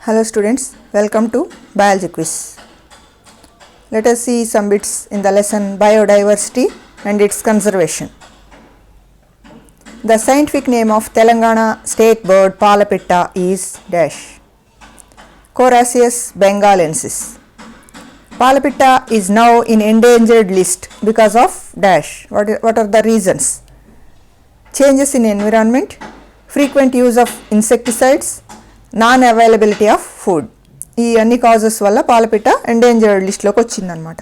Hello students, welcome to Biology Quiz. Let us see some bits in the lesson Biodiversity and its Conservation. The scientific name of Telangana state bird Palapitta is dash. Coraceus bengalensis. Palapitta is now in endangered list because of dash. What are the reasons? Changes in environment, frequent use of insecticides, non-availability of food. ఈ అన్ని causes వల్ల పాలపిట్ట endangered లిస్ట్లోకి వచ్చిందనమాట.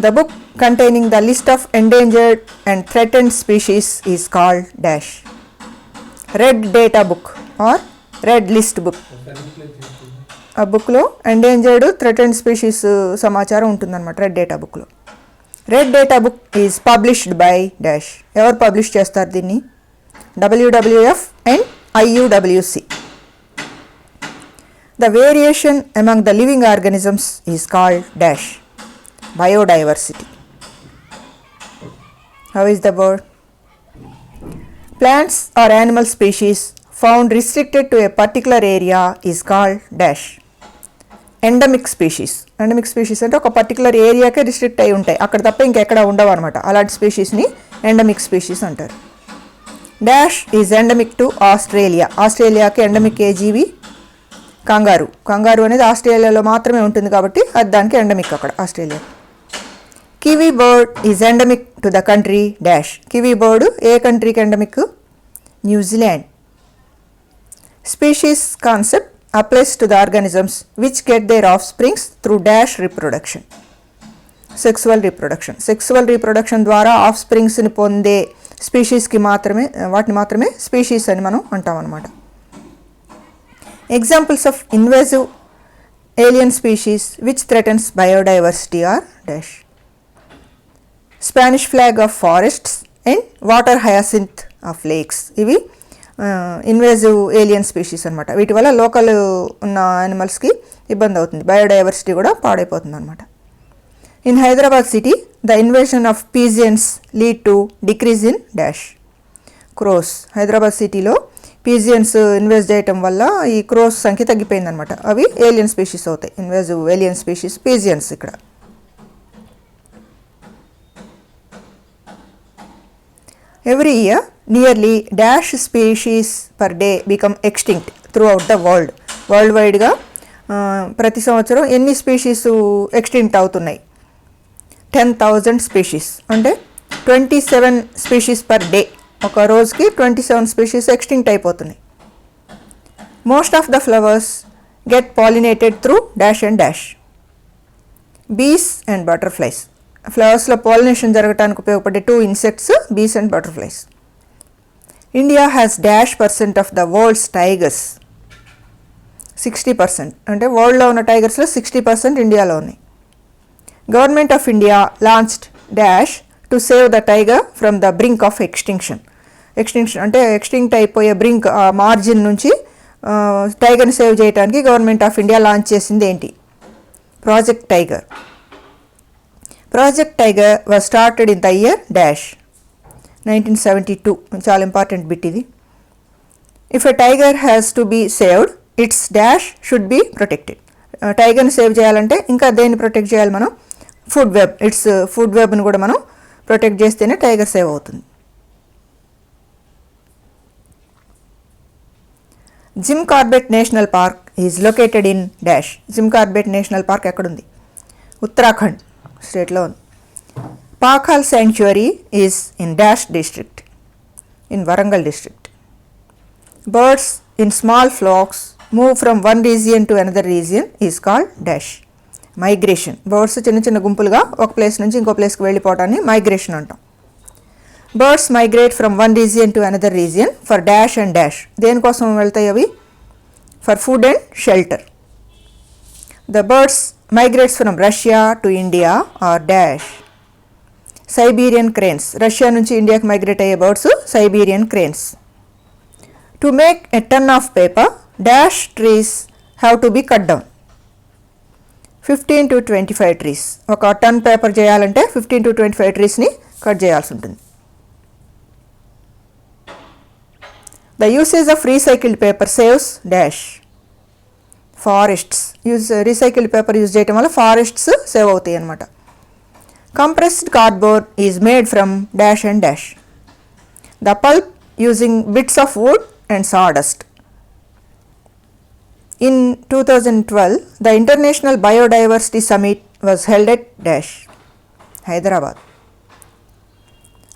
The book containing the list of endangered and threatened species is called dash. Red data book or red list book. ఆ బుక్లో endangered threatened species సమాచారం ఉంటుందన్నమాట red data బుక్లో. Red data book is published by dash. ఎవరు publish చేస్తారు దీన్ని? WWF and IUWC. The variation among the living organisms is called dash. Biodiversity. How is the word? Plants or animal species found restricted to a particular area is called dash. Endemic species. Endemic species అంటే ఒక particular ఏరియాకే restrict అయి ఉంటాయి, అక్కడ తప్ప ఇంకెక్కడ ఉండవు అనమాట. అలాంటి స్పీషీస్ని ఎండమిక్ స్పీషీస్ అంటారు. Dash is endemic to Australia. ఆస్ట్రేలియాకి ఎండమిక్ ఏ జీవి? కంగారు. కంగారు అనేది ఆస్ట్రేలియాలో మాత్రమే ఉంటుంది కాబట్టి అది దానికి ఎండమిక్ అక్కడ Australia. Kiwi bird is endemic to the country dash. Kiwi bird ఏ కంట్రీకి endemic? New Zealand. Species concept applies to the organisms which get their offsprings through dash reproduction. Sexual reproduction. Sexual reproduction ద్వారా ఆఫ్స్ప్రింగ్స్ని పొందే స్పీషీస్కి మాత్రమే వాటిని మాత్రమే species అని మనం అంటాం అన్నమాట. Examples of invasive alien species which threatens biodiversity are dash. Spanish flag of forests and water hyacinth of lakes. ఇవి ఇన్వేజివ్ ఏలియన్ స్పీషీస్ అనమాట. వీటి వల్ల లోకల్ ఉన్న యానిమల్స్కి ఇబ్బంది అవుతుంది, బయోడైవర్సిటీ కూడా పాడైపోతుంది అనమాట. In Hyderabad city the invasion of pigeons lead to decrease in dash. Crores. Hyderabad సిటీలో పీజియన్స్ ఇన్వేస్ట్ చేయటం వల్ల ఈ క్రోస్ సంఖ్య తగ్గిపోయింది అనమాట. అవి ఏలియన్ స్పీషీస్ అవుతాయి. Invasive alien species pigeons. ఇక్కడ every year nearly dash species per day become extinct throughout the world. World వైడ్గా ప్రతి సంవత్సరం ఎన్ని స్పీషీస్ ఎక్స్టింక్ట్ అవుతున్నాయి? 10,000 స్పీషీస్. అంటే 27 స్పీషీస్ పర్ డే. ఒక రోజుకి 27 స్పీషీస్ ఎక్స్టింక్ట్ అయిపోతున్నాయి. Most of the flowers get pollinated through dash and dash. Bees and butterflies. ఫ్లవర్స్లో pollination జరగడానికి ఉపయోగపడే 2 insects bees and butterflies. India has dash % of the world's tigers. 60%. అంటే వరల్డ్లో ఉన్న టైగర్స్లో 60% ఇండియాలో ఉన్నాయి. Government of India launched dash to save the tiger from the brink of extinction. Extinction అంటే extinct అయిపోయే brink, margin నుంచి టైగర్ని సేవ్ చేయడానికి గవర్నమెంట్ ఆఫ్ ఇండియా లాంచ్ చేసింది ఏంటి? Project tiger. Project Tiger was started in the year dash 1972. చాలా important bit ఇది. If a tiger has to be saved, its dash should be protected. టైగర్ని save చేయాలంటే ఇంకా దేన్ని ప్రొటెక్ట్ చేయాలి మనం? Food web. ఇట్స్ ఫుడ్ వెబ్ని కూడా మనం ప్రొటెక్ట్ చేస్తేనే టైగర్ సేవ్ అవుతుంది. Jim Corbett national park is located in dash. Jim Corbett national park ఎక్కడుంది? ఉత్తరాఖండ్ స్టేట్లో ఉంది. Pakhal sanctuary is in dash district, in Warangal district. Birds in small flocks move from one region to another region is called dash. Migration. Birds చిన్న చిన్న గుంపులుగా ఒక place నుంచి ఇంకో ప్లేస్కి వెళ్ళిపోవటాన్ని మైగ్రేషన్ అంటాం. Birds migrate from one region to another region for dash and dash. దేనికోసం వెళ్తాయి అవి? For food and shelter. The birds migrates from Russia to India or dash. Siberian cranes. Russia నుంచి ఇండియాకి మైగ్రేట్ అయ్యే birds Siberian cranes. To make a ton of paper dash trees have to be cut down. 15 to 25 trees. ఒక ton paper చేయాలంటే 15 to 25 ట్రీస్ని cut చేయాల్సి ఉంటుంది. The usage of recycled paper saves dash. Forests recycled paper use చేయటం వల్ల forests save అవుతాయి అన్నమాట. Compressed cardboard is made from dash and dash. The pulp using bits of wood and sawdust. In 2012, the International Biodiversity Summit was held at dash, Hyderabad.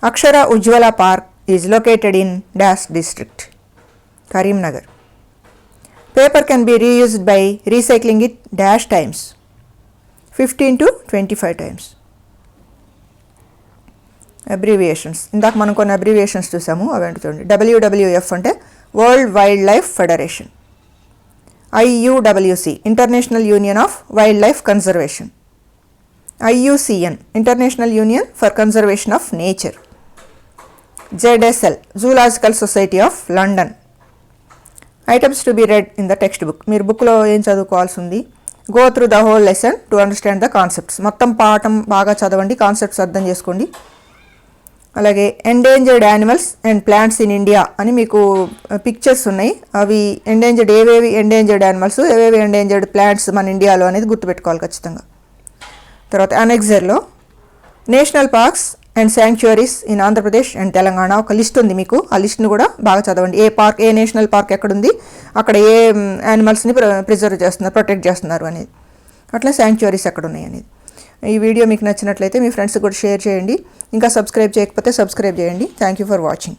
Akshara Ujjwala Park is located in dash district, Karimnagar. Paper can be reused by recycling it dash times, 15 to 25 times. Abbreviations. ఇందాక మనం కొన్ని abbreviations చూసాము, అవేంటి చూడండి. WWF అంటే world wild life federation. IUWC international union of wild life conservation. IUCN international union for conservation of nature. ZSL zoological society of London. Items to be red in the text book. మీరు బుక్లో ఏం చదువుకోవాల్సి ఉంది? Go through the whole lesson to understand the concepts. మొత్తం పాఠం బాగా చదవండి, concepts అర్థం చేసుకోండి. అలాగే endangered animals and plants in India అని మీకు పిక్చర్స్ ఉన్నాయి. అవి ఏవేవి ఎండేంజర్డ్ యానిమల్స్, ఏవేవి ఎండేంజర్డ్ ప్లాంట్స్ మన ఇండియాలో అనేది గుర్తుపెట్టుకోవాలి ఖచ్చితంగా. తర్వాత అనెక్సర్లో national parks and sanctuaries in Andhra Pradesh and Telangana ఒక లిస్ట్ ఉంది మీకు. ఆ లిస్ట్ని కూడా బాగా చదవండి. ఏ నేషనల్ పార్క్ ఎక్కడుంది, అక్కడ ఏ యానిమల్స్ని ప్రిజర్వ్ చేస్తున్నారు, ప్రొటెక్ట్ చేస్తున్నారు అనేది, అట్లా శాంక్చురీస్ ఎక్కడ ఉన్నాయి అనేది. ఈ వీడియో మీకు నచ్చినట్లయితే మీ ఫ్రెండ్స్కి కూడా షేర్ చేయండి. ఇంకా సబ్స్క్రైబ్ చేయకపోతే సబ్స్క్రైబ్ చేయండి. Thank you for watching.